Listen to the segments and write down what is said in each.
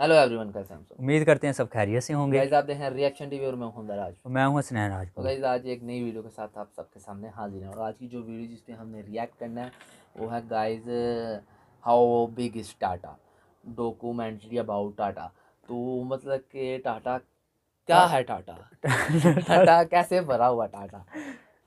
Hello everyone, कैसे हैं हम सब। उम्मीद करते हैं सब खैरियत से होंगे। गाइस, आप देख रहे हैं रिएक्शन टीवी और मैं हूं दराज। मैं हूं हसनैन तो राजपूत। गाइस, आज एक नई वीडियो के साथ आप सबके सामने हाजिर हैं और आज की जो वीडियो जिस पे हमने रिएक्ट करना है वो है guys, how big is Tata, documentary about Tata. तो मतलब कि टाटा क्या है, टाटा टाटा कैसे भरा हुआ टाटा।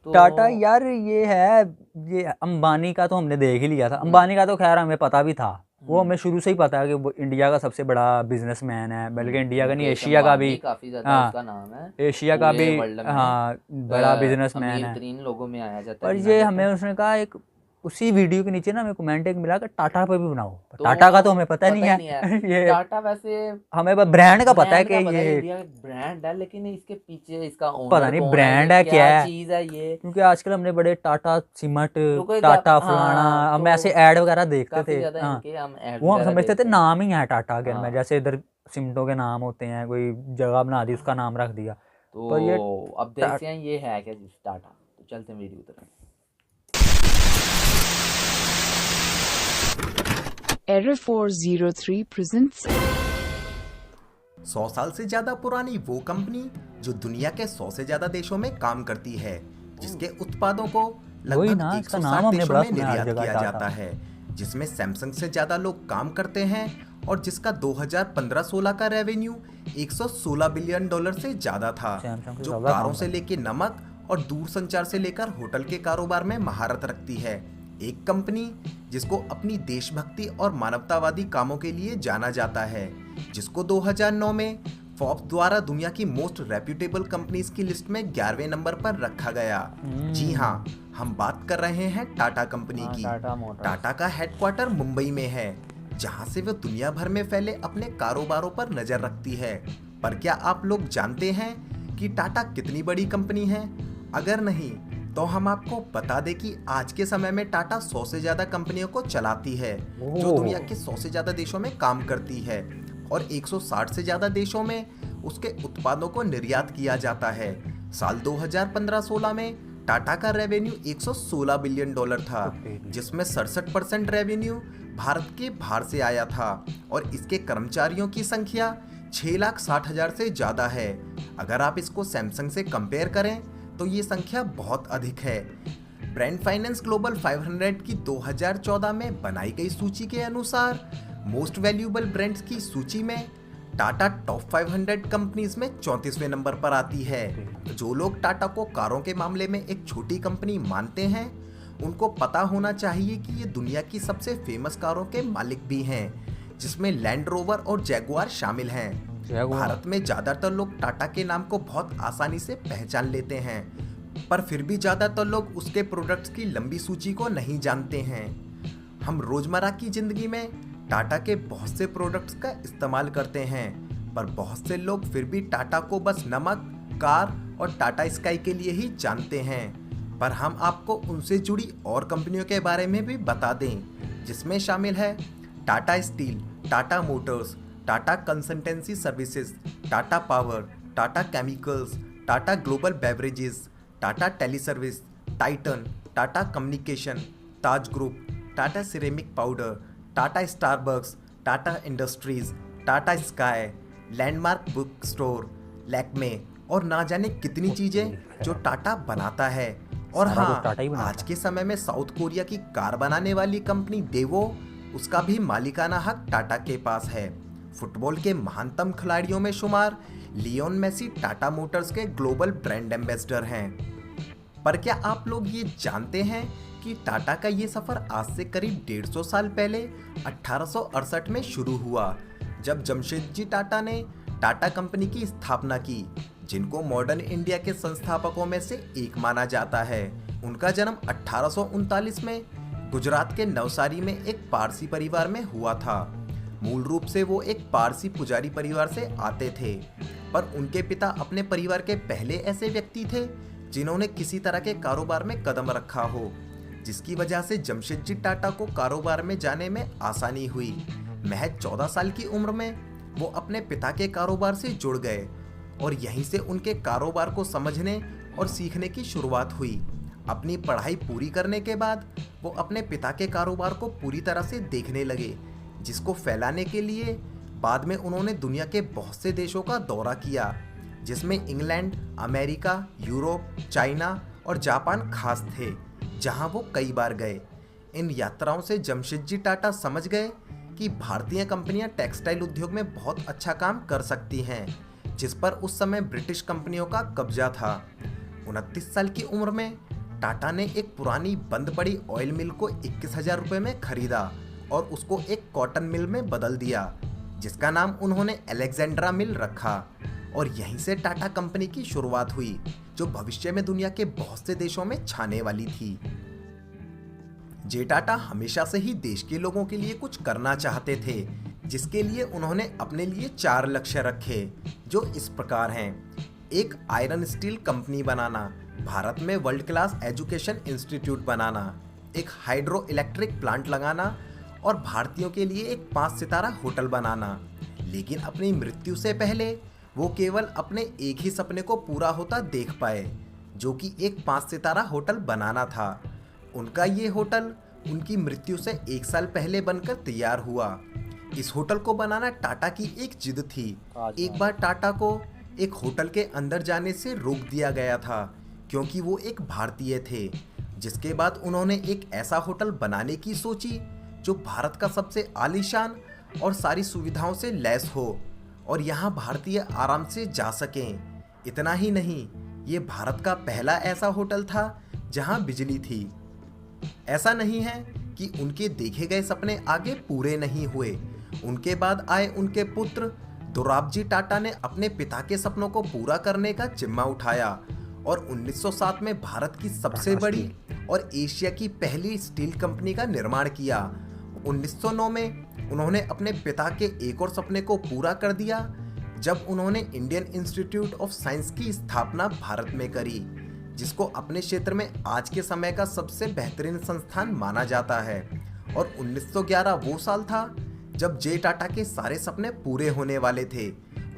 तो टाटा यार ये है, ये अंबानी का तो हमने देख ही लिया था। अंबानी का तो खैर हमें पता भी था, वो हमें शुरू से ही पता है कि वो इंडिया का सबसे बड़ा बिजनेसमैन है, बल्कि इंडिया का नहीं मुकेश एशिया का भी। अंबानी काफ़ी ज़्यादा हाँ, उसका नाम है एशिया का पूरे भी। वर्ल्ड में। हाँ, बड़ा बिजनेसमैन अमीर है। तरीन लोगों में आया जाता है पर गिना ये जाता हमें है। उसने कहा एक उसी वीडियो के नीचे ना हमें कमेंट एक मिला कि टाटा पे भी बनाओ, पर तो टाटा का तो हमें पता नहीं पता ही है। नहीं है ये टाटा वैसे हमें बस ब्रांड का पता है ब्रांड कि का पता है, ये इंडिया का ब्रांड है, लेकिन इसके पीछे इसका पता ओनर नहीं कौन है, ये ब्रांड है क्या क्या है। चीज़ है ये। क्योंकि आजकल हमने बड़े टाटा सिमट, रुको एक टाटा फलाना, हाँ, हम ऐसे तो ऐड वगैरह देखते काफ़ी थे। ज़्यादा हाँ, इनके हम ऐड वो हम वगैरह समझते थे देखते हैं। नाम ही है टाटा के में, हाँ, जैसे इधर सिमटों के नाम होते हैं, कोई जगह बना दी उसका नाम रख दिया। पर ये तो अब टा- देखते हैं ये है क्या चीज़ टाटा। तो चलते हैं वीडियो की तरफ। Error 403 presents 100 साल से ज्यादा पुरानी वो कंपनी जो दुनिया के 100 से ज्यादा देशों में काम करती है, जिसके उत्पादों को वही लगभग ना, इसका 160 नाम हमने देशों बड़ा में सुना है हर निर्यात जगह, किया टाटा। जाता है, जिसमें सैमसंग से ज्यादा लोग काम करते हैं और जिसका 2015-16 का रेवेन्यू 116 बिलियन डॉलर से ज्यादा था, सैमसंग से जो ज्यादा कारों काम से करता लेकर नमक और दूरसंचार से लेकर होटल के कारोबार में महारत रखती है। एक कंपनी जिसको अपनी देशभक्ति और मानवतावादी कामों के लिए जाना जाता है, जिसको 2009 में फोर्ब्स द्वारा दुनिया की मोस्ट रेप्यूटेबल कंपनीज की लिस्ट में 11वें नंबर पर रखा गया। जी हाँ, हम बात कर रहे हैं टाटा कंपनी हाँ, की। टाटा मोटर्स। टाटा का हेडक्वार्टर मुंबई में है, जहां से वो दुनिया भर में फैले अपने कारोबारों पर नजर रखती है। पर क्या आप लोग जानते हैं कि टाटा कितनी बड़ी कंपनी है? अगर नहीं तो हम आपको बता दें कि आज के समय में टाटा 100 से ज्यादा कंपनियों को चलाती है, जो दुनिया के 100 से ज्यादा देशों में काम करती है और 160 से ज्यादा देशों में उसके उत्पादों को निर्यात किया जाता है। साल 2015-16 में टाटा का रेवेन्यू 116 बिलियन डॉलर था, जिसमें 67% रेवेन्यू भारत के बाहर से आया था और इसके कर्मचारियों की संख्या 6,60,000 से ज़्यादा है। अगर आप इसको सैमसंग से कंपेयर करें तो ये संख्या बहुत अधिक है। ब्रांड फाइनेंस ग्लोबल 500 की 2014 में बनाई गई सूची के अनुसार मोस्ट वैल्यूएबल ब्रांड्स की सूची में टाटा टॉप 500 कंपनीज में 34वें नंबर पर आती है। जो लोग टाटा को कारों के मामले में एक छोटी कंपनी मानते हैं, उनको पता होना चाहिए कि ये दुनिया की सबसे फेमस कारों के मालिक भी हैं, जिसमें लैंड रोवर और जैगुआर शामिल हैं। भारत में ज्यादातर लोग टाटा के नाम को बहुत आसानी से पहचान लेते हैं, पर फिर भी ज्यादातर लोग उसके प्रोडक्ट्स की लंबी सूची को नहीं जानते हैं। हम रोजमर्रा की जिंदगी में टाटा के बहुत से प्रोडक्ट्स का इस्तेमाल करते हैं, पर बहुत से लोग फिर भी टाटा को बस नमक, कार और टाटा स्काई के लिए ही जानते हैं। पर हम आपको उनसे जुड़ी और कंपनियों के बारे में भी बता दें, जिसमें शामिल है Tata Steel, Tata Motors, Tata Consultancy Services, Tata Power, Tata Chemicals, Tata Global Beverages, Tata Teleservice, Titan, Tata Communication, Taj Group, Tata Ceramic Powder, Tata Starbucks, Tata Industries, Tata Sky, Landmark Book Store, Lakme और ना जाने कितनी चीजें जो टाटा बनाता है। और सारा कुछ हाँ, टाटा ही बनाता आज के समय में साउथ कोरिया की कार बनाने वाली कंपनी डेवो, उसका भी मालिकाना हक टाटा के पास है। फुटबॉल के महानतम खिलाड़ियों में शुमार लियोन मेसी टाटा मोटर्स के ग्लोबल ब्रांड एम्बेसडर हैं। पर क्या आप लोग ये जानते हैं कि टाटा का ये सफर आज से करीब 150 साल पहले 1868 में शुरू हुआ, जब जमशेदजी टाटा ने टाटा कंपनी की स्थापना की, जिनको मॉडर्न इंडिया के संस्थापकों में से एक माना जाता है। उनका जन्म 1839 में गुजरात के नवसारी में एक पारसी परिवार में हुआ था। मूल रूप से वो एक पारसी पुजारी परिवार से आते थे, पर उनके पिता अपने परिवार के पहले ऐसे व्यक्ति थे जिन्होंने किसी तरह के कारोबार में कदम रखा हो, जिसकी वजह से जमशेदजी टाटा को कारोबार में जाने में आसानी हुई। महज 14 साल की उम्र में वो अपने पिता के कारोबार से जुड़ गए और यहीं से उनके कारोबार को समझने और सीखने की शुरुआत हुई। अपनी पढ़ाई पूरी करने के बाद वो अपने पिता के कारोबार को पूरी तरह से देखने लगे, जिसको फैलाने के लिए बाद में उन्होंने दुनिया के बहुत से देशों का दौरा किया, जिसमें इंग्लैंड, अमेरिका, यूरोप, चाइना और जापान खास थे, जहां वो कई बार गए। इन यात्राओं से जमशेदजी टाटा समझ गए कि भारतीय कंपनियां टेक्सटाइल उद्योग में बहुत अच्छा काम कर सकती हैं, जिस पर उस समय ब्रिटिश कंपनियों का कब्जा था। 29 साल की उम्र में टाटा ने एक पुरानी बंद पड़ी ऑयल मिल को 21,000 रुपये में खरीदा और उसको एक कॉटन मिल में बदल दिया, जिसका नाम उन्होंने अलेक्जेंड्रा मिल रखा। और यहीं से टाटा कंपनी की शुरुआत हुई, जो भविष्य में दुनिया के बहुत से देशों में छाने वाली थी। जे टाटा हमेशा से ही देश के लोगों के लिए कुछ करना चाहते थे, जिसके लिए उन्होंने अपने लिए 4 लक्ष्य रखे, जो इस प्रकार हैं। एक आयरन स्टील कंपनी बनाना, भारत में वर्ल्ड क्लास एजुकेशन इंस्टीट्यूट बनाना, एक हाइड्रो इलेक्ट्रिक प्लांट लगाना और भारतीयों के लिए एक 5 सितारा होटल बनाना। लेकिन अपनी मृत्यु से पहले वो केवल अपने एक ही सपने को पूरा होता देख पाए, जो कि एक 5 सितारा होटल बनाना था। उनका ये होटल उनकी मृत्यु से 1 साल पहले बनकर तैयार हुआ। इस होटल को बनाना टाटा की एक जिद थी। एक बार टाटा को एक होटल के अंदर जाने से रोक दिया गया था, क्योंकि वो एक भारतीय थे। जिसके बाद उन्होंने एक ऐसा होटल बनाने की सोची जो भारत का सबसे आलीशान और सारी सुविधाओं से लैस हो और यहाँ भारतीय आराम से जा सकें। इतना ही नहीं, ये भारत का पहला ऐसा होटल था जहाँ बिजली थी। ऐसा नहीं है कि उनके देखे गए सपने आगे पूरे नहीं हुए। उनके बाद आए उनके पुत्र दोराबजी टाटा ने अपने पिता के सपनों को पूरा करने का जिम्मा उठाया और 1907 में भारत की सबसे बड़ी और एशिया की पहली स्टील कंपनी का निर्माण किया। 1909 में उन्होंने अपने पिता के एक और सपने को पूरा कर दिया, जब उन्होंने इंडियन इंस्टीट्यूट ऑफ साइंस की स्थापना भारत में करी, जिसको अपने क्षेत्र में आज के समय का सबसे बेहतरीन संस्थान माना जाता है। और 1911 वो साल था जब जे टाटा के सारे सपने पूरे होने वाले थे।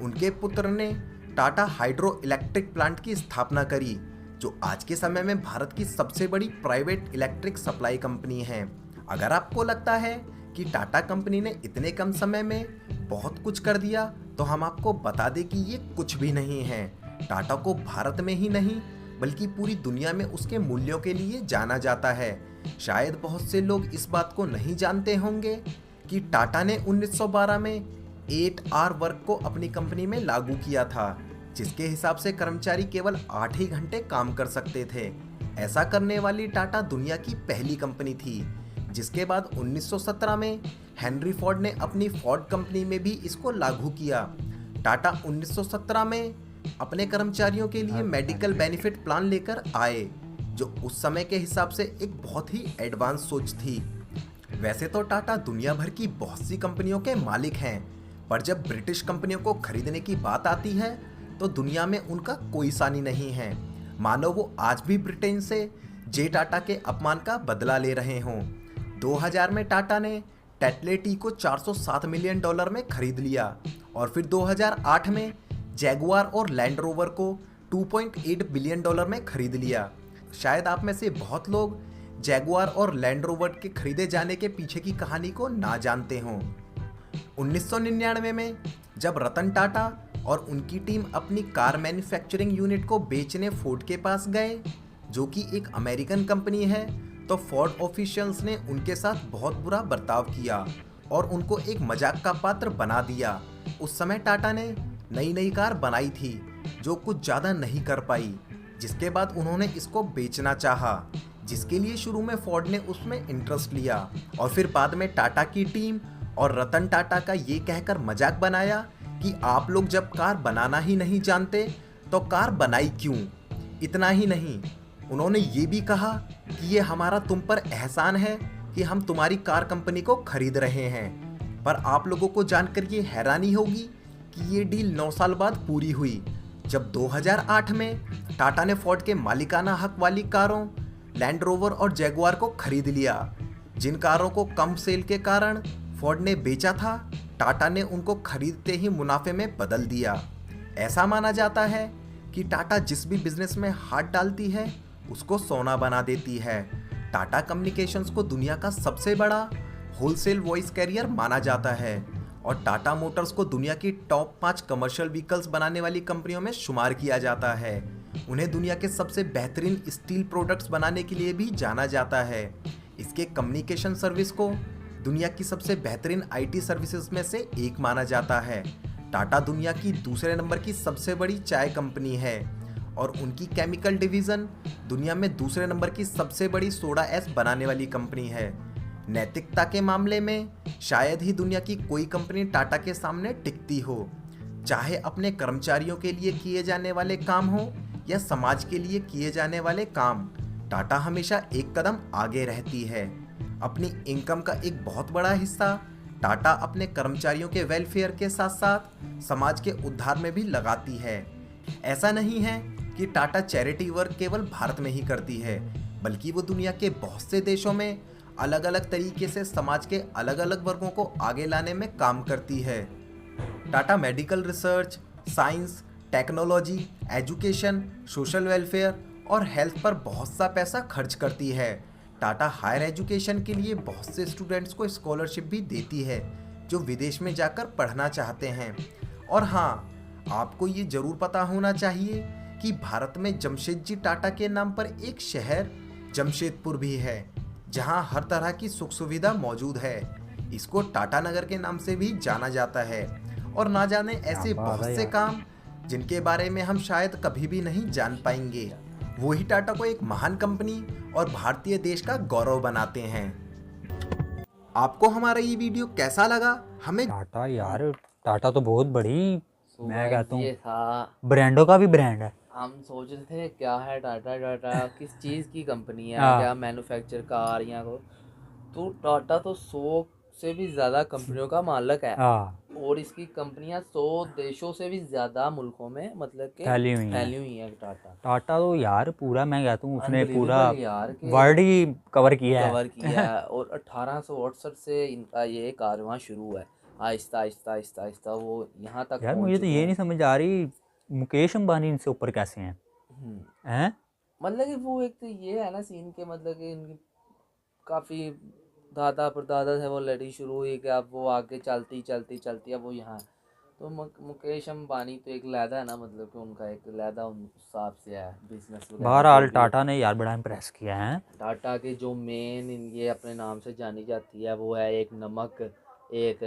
उनके पुत्र ने टाटा हाइड्रो इलेक्ट्रिक प्लांट की स्थापना करी, जो आज के समय में भारत की सबसे बड़ी प्राइवेट इलेक्ट्रिक सप्लाई कंपनी है। अगर आपको लगता है कि टाटा कंपनी ने इतने कम समय में बहुत कुछ कर दिया, तो हम आपको बता दें कि ये कुछ भी नहीं है। टाटा को भारत में ही नहीं बल्कि पूरी दुनिया में उसके मूल्यों के लिए जाना जाता है। शायद बहुत से लोग इस बात को नहीं जानते होंगे कि टाटा ने 1912 में 8 वर्क को अपनी कंपनी में लागू किया था, जिसके हिसाब से कर्मचारी केवल 8 ही घंटे काम कर सकते थे। ऐसा करने वाली टाटा दुनिया की पहली कंपनी थी, जिसके बाद 1917 में हेनरी फोर्ड ने अपनी फोर्ड कंपनी में भी इसको लागू किया। टाटा 1917 में अपने कर्मचारियों के लिए मेडिकल बेनिफिट प्लान लेकर आए, जो उस समय के हिसाब से एक बहुत ही एडवांस सोच थी। वैसे तो टाटा दुनिया भर की बहुत सी कंपनियों के मालिक हैं, पर जब ब्रिटिश कंपनियों को खरीदने की बात आती है तो दुनिया में उनका कोई सानी नहीं है। मानो वो आज भी ब्रिटेन से जे टाटा के अपमान का बदला ले रहे हों। 2000 में टाटा ने टेटले टी को $407 मिलियन में खरीद लिया और फिर 2008 में जैगुआर और लैंड रोवर को $2.8 बिलियन में खरीद लिया। शायद आप में से बहुत लोग जैगुआर और लैंड रोवर के खरीदे जाने के पीछे की कहानी को ना जानते हों। 1999 में जब रतन टाटा और उनकी टीम अपनी कार मैन्युफैक्चरिंग यूनिट को बेचने फोर्ड के पास गए, जो कि एक अमेरिकन कंपनी है, तो फोर्ड ऑफिशियल्स ने उनके साथ बहुत बुरा बर्ताव किया और उनको एक मजाक का पात्र बना दिया। उस समय टाटा ने नई कार बनाई थी जो कुछ ज़्यादा नहीं कर पाई, जिसके बाद उन्होंने इसको बेचना चाहा, जिसके लिए शुरू में फोर्ड ने उसमें इंटरेस्ट लिया और फिर बाद में टाटा की टीम और रतन टाटा का ये कहकर मजाक बनाया कि आप लोग जब कार बनाना ही नहीं जानते तो कार बनाई क्यों। इतना ही नहीं, उन्होंने ये भी कहा कि ये हमारा तुम पर एहसान है कि हम तुम्हारी कार कंपनी को खरीद रहे हैं। पर आप लोगों को जानकर ये हैरानी होगी कि ये डील 9 साल बाद पूरी हुई, जब 2008 में टाटा ने फोर्ड के मालिकाना हक वाली कारों लैंड रोवर और जैगुआर को खरीद लिया। जिन कारों को कम सेल के कारण फोर्ड ने बेचा था, टाटा ने उनको खरीदते ही मुनाफे में बदल दिया। ऐसा माना जाता है कि टाटा जिस भी बिजनेस में हाथ डालती है उसको सोना बना देती है। टाटा कम्युनिकेशंस को दुनिया का सबसे बड़ा होलसेल वॉइस कैरियर माना जाता है और टाटा मोटर्स को दुनिया की टॉप 5 कमर्शियल व्हीकल्स बनाने वाली कंपनियों में शुमार किया जाता है। उन्हें दुनिया के सबसे बेहतरीन स्टील प्रोडक्ट्स बनाने के लिए भी जाना जाता है। इसके कम्युनिकेशन सर्विस को दुनिया की सबसे बेहतरीन आईटी सर्विसेज में से एक माना जाता है। टाटा दुनिया की दूसरे नंबर की सबसे बड़ी चाय कंपनी है और उनकी केमिकल डिवीज़न दुनिया में दूसरे नंबर की सबसे बड़ी सोडा ऐश बनाने वाली कंपनी है। नैतिकता के मामले में शायद ही दुनिया की कोई कंपनी टाटा के सामने टिकती हो, चाहे अपने कर्मचारियों के लिए किए जाने वाले काम हो या समाज के लिए किए जाने वाले काम। टाटा हमेशा एक कदम आगे रहती है। अपनी इनकम का एक बहुत बड़ा हिस्सा टाटा अपने कर्मचारियों के वेलफेयर के साथ साथ समाज के उद्धार में भी लगाती है। ऐसा नहीं है कि टाटा चैरिटी वर्क केवल भारत में ही करती है, बल्कि वो दुनिया के बहुत से देशों में अलग अलग तरीके से समाज के अलग अलग वर्गों को आगे लाने में काम करती है। Tata medical research, science, technology, education, social welfare और हेल्थ पर बहुत सा पैसा खर्च करती है। टाटा हायर एजुकेशन के लिए बहुत से स्टूडेंट्स को स्कॉलरशिप भी देती है जो विदेश में जाकर पढ़ना चाहते हैं। और हाँ, आपको ये ज़रूर पता होना चाहिए कि भारत में जमशेदजी टाटा के नाम पर एक शहर जमशेदपुर भी है, जहाँ हर तरह की सुख सुविधा मौजूद है। इसको टाटा नगर के नाम से भी जाना जाता है। और ना जाने ऐसे बहुत से काम जिनके बारे में हम शायद कभी भी नहीं जान पाएंगे, वही टाटा को एक महान कंपनी और भारतीय देश का गौरव बनाते हैं। आपको हमारा ये वीडियो कैसा लगा हमें टाटा यार, टाटा तो बहुत बड़ी, So मैं guys, कहता ये हूँ था। ब्रांडों का भी ब्रांड है। हम सोच रहे थे क्या है टाटा, टाटा किस चीज़ की कंपनी है, हाँ। क्या मैन्युफैक्चर कार या को। तो टाटा तो 100 से भी ज़्यादा कंपनियों का मालिक है हाँ, और इसकी कंपनियां 100 देशों से भी ज़्यादा मुल्कों में मतलब कि फैली हुई हैं। फैली हुई हैं। टाटा टाटा तो यार पूरा, मैं कहता हूँ उसने पूरा Unbelievable यार कि वर्ल्ड ही कवर किया है। कवर किया है। और 1868 से इनका ये कारवां शुरू है, आहिस्ता आहिस्ता आहिस्ता आहिस्ता वो यहाँ तक यार पहुँच मुझे तो चुके ये हैं। नहीं समझ आ रही, मुकेश अंबानी इनसे ऊपर कैसे हैं? हैं? मतलब कि वो एक तो ये है ना सीन के, मतलब कि इनकी काफ़ी दादा परदादा से वो लड़ी शुरू हुई कि अब वो आगे चलती चलती चलती अब वो यहाँ। तो मुकेश अंबानी तो एक लैदा है ना, मतलब कि उनका एक लैदा उन हिसाब से है बिजनेस वगैरह बहरहाल जो भी है। टाटा ने यार बड़ा इम्प्रेस किया है। टाटा के जो मेन ये अपने नाम से जानी जाती है वो है एक नमक, एक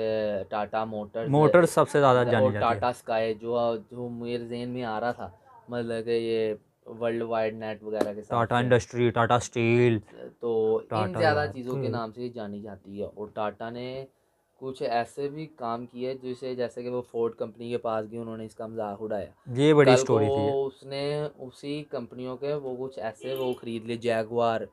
टाटा मोटर्स मोटर्स सबसे ज़्यादा जानी और जाती है। टाटा स्काई जो मेरे जहन में आ रहा था, मतलब कि ये वर्ल्ड वाइड नेट वगैरह के साथ टाटा से। इंडस्ट्री, टाटा स्टील, तो इन टाटा ज़्यादा यार चीज़ों के नाम से ही जानी जाती है। और टाटा ने कुछ ऐसे भी काम किए जिसे, जैसे कि वो फोर्ड कंपनी के पास गए, उन्होंने इसका मजाक उड़ाया। ये बड़ी कल स्टोरी को थी ये। उसने उसी कंपनियों के वो कुछ ऐसे वो खरीद लिए, जैगवार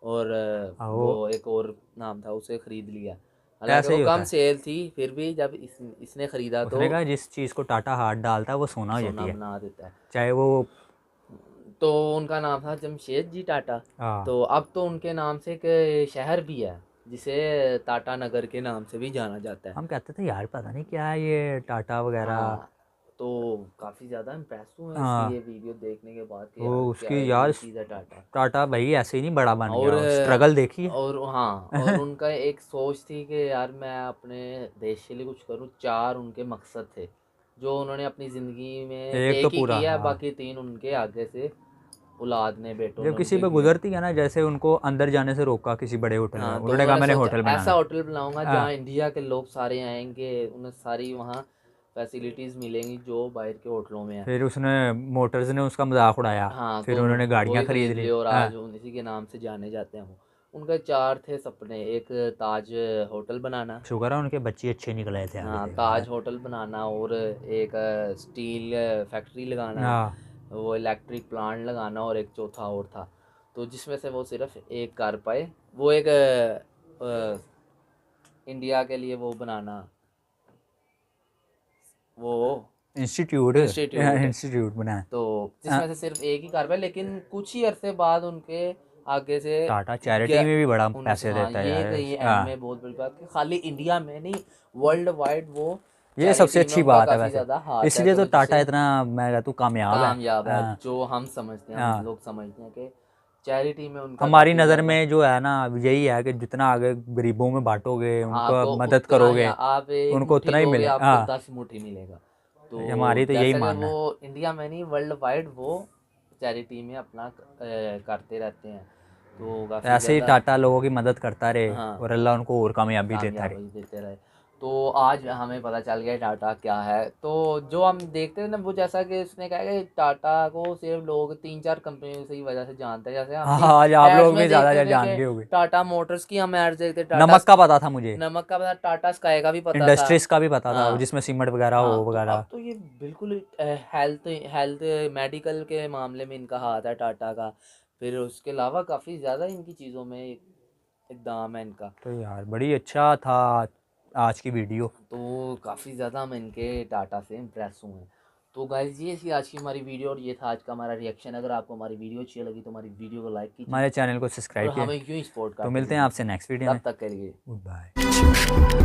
और आओ। वो एक और नाम था, उसे खरीद लिया। हालांकि ऐसे ही वो होता कम है। सेल थी, फिर भी जब इसने खरीदा तो उसने कहा जिस चीज़ को टाटा हाथ डालता है वो सोना हो सोना जाती है, बना देता है। चाहे वो। तो उनका नाम था जमशेदजी टाटा। हाँ, तो अब तो उनके नाम से एक शहर भी है जिसे टाटा नगर के नाम से भी जाना जाता है। हम कहते थे यार पता नहीं क्या है ये टाटा वगैरह। हाँ, तो काफ़ी ज़्यादा इम्प्रेस हुए हैं हाँ, इसकी ये वीडियो देखने के बाद कि वो यार क्या उसकी ये यार चीज़ है टाटा। टाटा भाई ऐसे ही नहीं बड़ा बन और गया, स्ट्रगल देखी है। और हाँ, और उनका एक सोच थी कि यार मैं अपने देश के लिए कुछ करूँ। 4 उनके मकसद थे जो उन्होंने अपनी ज़िंदगी में एक एक तो ही पूरा, किया है, हाँ, बाकी 3 उनके आगे से औलाद ने, बेटों ने जब किसी उनके पे किए। गुजरती है ना, जैसे उनको अंदर जाने से रोका किसी बड़े होटल में, हाँ, तो उन्होंने कहा उन्होंने मैंने सोचा होटल ऐसा बनाना होटल बनाऊंगा है। जहाँ हाँ, इंडिया के लोग सारे आएंगे, उन्हें सारी वहाँ फैसिलिटीज़ मिलेंगी जो बाहर के होटलों में है। फिर उसने मोटर्स ने उसका मजाक उड़ाया, हाँ, फिर तो उन्होंने वो गाड़ियाँ ही खरीद खरीद ली। लिए और हाँ, आज उसी के नाम से जाने जाते हैं वो। उनके 4 थे सपने, एक ताज होटल बनाना। शुक्र है उनके बच्चे अच्छे निकले थे आगे हाँ, से ताज यार। होटल बनाना और एक स्टील फैक्ट्री लगाना, हाँ, वो इलेक्ट्रिक प्लांट लगाना, और एक चौथा और था तो जिसमें से वो सिर्फ एक कर पाए। वो एक इंडिया के लिए वो बनाना, वो इंस्टीट्यूट इंस्टीट्यूट। इंस्टीट्यूट बनाया। तो जिसमें से सिर्फ एक ही कर पाए, लेकिन कुछ ही अरसे बाद उनके आगे से टाटा चैरिटी में भी बड़ा पैसे हाँ, देता है ये यार। ये एंड हाँ, में बहुत बड़ी बात कि खाली इंडिया में नहीं, वर्ल्ड वाइड वो ये सबसे चैरिटी अच्छी में उनका बात है काफ़ी वैसे, ज़्यादा हाथ है। इसलिए तो तो टाटा जिसे इतना मैं कहता हूँ कामयाब है। कामयाब है, हाँ, जो हम समझते हैं, हम हाँ, लोग समझते हैं कि चैरिटी में उनका हमारी काफ़ी नज़र ज़्यादा। में जो है ना यही है कि जितना आगे गरीबों में बांटोगे, उनको आपको मदद उतना करोगे, ही, आप एक उनको मुट्ठी उतना ही दोगे मिले। आपको हाँ, 10 मुट्ठी मिलेगा। तो हमारी तो यही जैसा कि मानना है। वो इंडिया में नहीं, वर्ल्ड वाइड वो चैरिटी में अपना करते रहते हैं, तो तो काफ़ी ऐसे ही ज़्यादा। टाटा लोगों की मदद करता रहे हाँ, और अल्लाह उनको और कामयाबी देता रहे। कामयाबी देते रहे। तो आज हमें पता चल गया टाटा क्या है। तो जो हम देखते हैं ना, वो जैसा कि उसने कहा कि टाटा को सिर्फ लोग 3-4 कंपनियों से ही वजह से जानते हैं। जैसे हम हाँ भी आज आप एड्स लोग में भी ज़्यादा देखते थे जान कि गए होंगे। टाटा मोटर्स की हम एड्स देखते, नमक का पता था मुझे, नमक का पता, टाटा स्काई का भी पता था। इंडस्ट्रीज का भी पता था, हाँ, जिसमें सीमेंट वगैरह हो हाँ, तो वगैरह। अब तो ये बिल्कुल हेल्थ हेल्थ मेडिकल के मामले में इनका हाथ है टाटा का। फिर उसके अलावा काफ़ी ज़्यादा इनकी चीज़ों में इकदाम है इनका। तो यार बड़ी अच्छा था आज की वीडियो। तो काफ़ी ज़्यादा हम इनके टाटा से इम्प्रेस हुए हैं। तो गाइज़ ये थी आज की हमारी वीडियो, और ये था आज का हमारा रिएक्शन। अगर आपको हमारी वीडियो अच्छी लगी तो हमारी वीडियो को लाइक कीजिए हमारे चैनल को और सब्सक्राइब किया। हमें यूँ ही सपोर्ट तो करते मिलते हैं रहिए। आपसे नेक्स्ट वीडियो में। तब तक के लिए गुड बाय।